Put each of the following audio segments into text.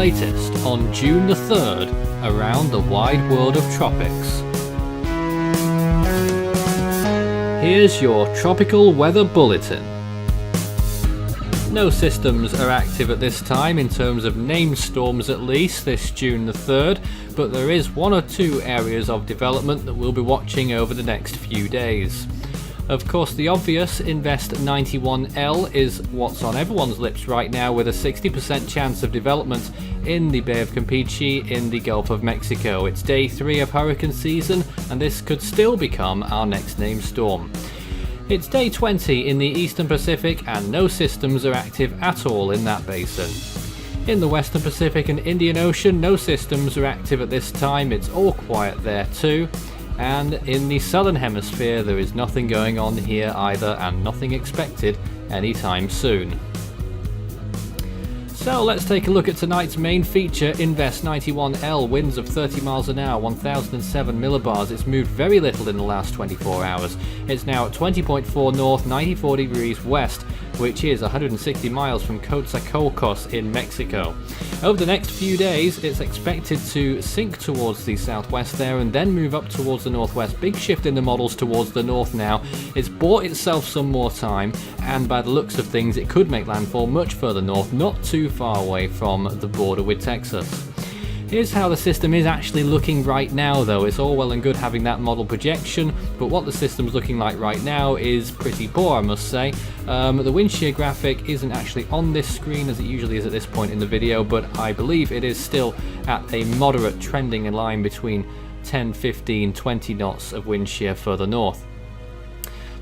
latest on June the 3rd around the wide world of tropics. Here's your tropical weather bulletin. No systems are active at this time in terms of named storms, at least this June the 3rd, but there is one or two areas of development that we'll be watching over the next few days. Of course, the obvious Invest 91L is what's on everyone's lips right now, with a 60% chance of development in the Bay of Cempeche in the Gulf of Mexico. It's day 3 of hurricane season, and this could still become our next named storm. It's day 20 in the Eastern Pacific, and no systems are active at all in that basin. In the Western Pacific and Indian Ocean, no systems are active at this time. It's all quiet there too. And in the Southern Hemisphere, there is nothing going on here either, and nothing expected anytime soon. So let's take a look at tonight's main feature, Invest 91L, winds of 30 miles an hour, 1007 millibars. It's moved very little in the last 24 hours. It's now at 20.4 north, 94 degrees west, which is 160 miles from Coatzacoalcos in Mexico. Over the next few days, it's expected to sink towards the southwest there and then move up towards the northwest. Big shift in the models towards the north now. It's bought itself some more time, and by the looks of things, it could make landfall much further north, not too far away from the border with Texas. Here's how the system is actually looking right now though. It's all well and good having that model projection, but what the system's looking like right now is pretty poor, I must say. The wind shear graphic isn't actually on this screen as it usually is at this point in the video, but I believe it is still at a moderate trending line between 10, 15, 20 knots of wind shear further north.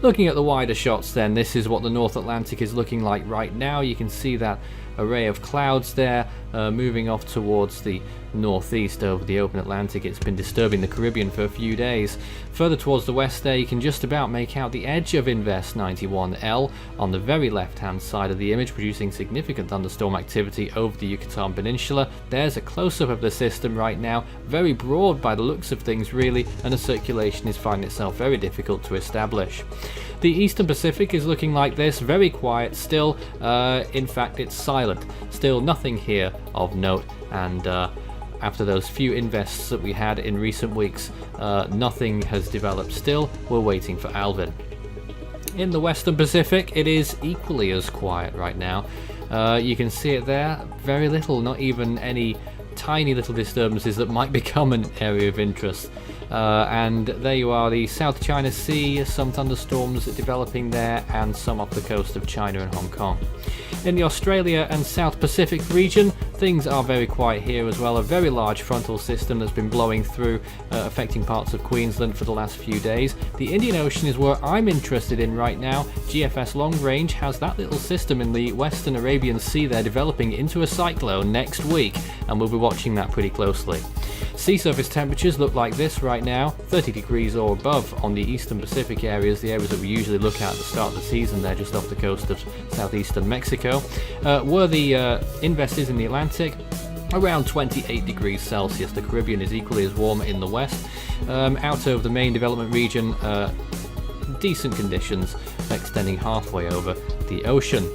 Looking at the wider shots then, this is what the North Atlantic is looking like right now. You can see that array of clouds there moving off towards the northeast over the open Atlantic. It's been disturbing the Caribbean for a few days. Further towards the west there, you can just about make out the edge of Invest 91L on the very left hand side of the image, producing significant thunderstorm activity over the Yucatan Peninsula. There's a close-up of the system right now, very broad by the looks of things really, and the circulation is finding itself very difficult to establish. The Eastern Pacific is looking like this, very quiet still. In fact, it's silent. Still nothing here of note, and after those few invests that we had in recent weeks, nothing has developed still. We're waiting for Alvin. In the Western Pacific, it is equally as quiet right now. You can see it there, very little, not even any tiny little disturbances that might become an area of interest. And there you are, the South China Sea, some thunderstorms developing there, and some off the coast of China and Hong Kong. In the Australia and South Pacific region, things are very quiet here as well. A very large frontal system that's been blowing through, affecting parts of Queensland for the last few days. The Indian Ocean is where I'm interested in right now. GFS Long Range has that little system in the Western Arabian Sea there developing into a cyclone next week, and we'll be watching that pretty closely. Sea surface temperatures look like this right now, 30 degrees or above on the Eastern Pacific areas, the areas that we usually look at the start of the season there just off the coast of southeastern Mexico. Where the Invest is in the Atlantic, around 28 degrees Celsius. The Caribbean is equally as warm in the west. Out of the main development region, decent conditions extending halfway over the ocean.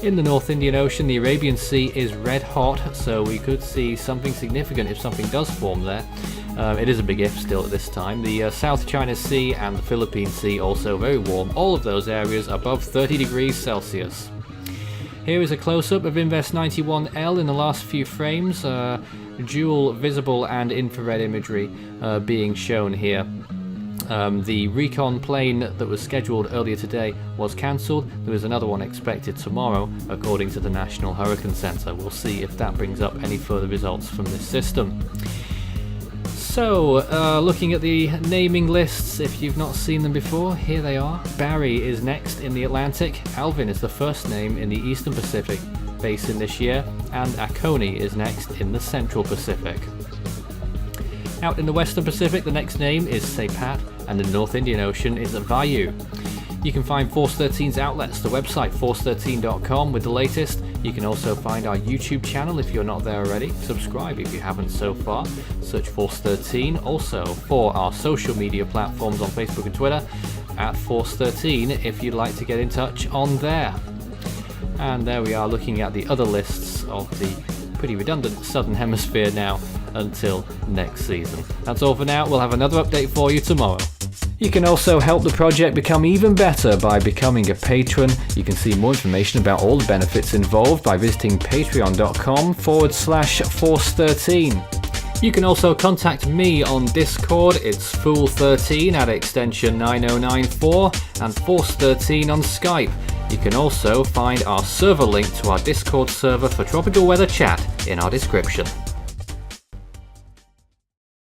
In the North Indian Ocean, the Arabian Sea is red hot, so we could see something significant if something does form there. It is a big if still at this time. The South China Sea and the Philippine Sea also very warm, all of those areas above 30 degrees Celsius. Here is a close-up of Invest 91L in the last few frames, dual visible and infrared imagery being shown here. The recon plane that was scheduled earlier today was cancelled. There is another one expected tomorrow, according to the National Hurricane Center. We'll see if that brings up any further results from this system. So, looking at the naming lists, if you've not seen them before, here they are. Barry is next in the Atlantic, Alvin is the first name in the Eastern Pacific basin this year, and Akoni is next in the Central Pacific. Out in the Western Pacific, the next name is Sepat, and in the North Indian Ocean is Vayu. You can find Force 13's outlets, the website force13.com with the latest. You can also find our YouTube channel if you're not there already. Subscribe if you haven't so far. Search Force 13. Also for our social media platforms on Facebook and Twitter at Force 13 if you'd like to get in touch on there. And there we are looking at the other lists of the pretty redundant Southern Hemisphere now until next season. That's all for now. We'll have another update for you tomorrow. You can also help the project become even better by becoming a patron. You can see more information about all the benefits involved by visiting patreon.com/Force13. You can also contact me on Discord. It's Fool13 at extension 9094 and Force13 on Skype. You can also find our server link to our Discord server for tropical weather chat in our description.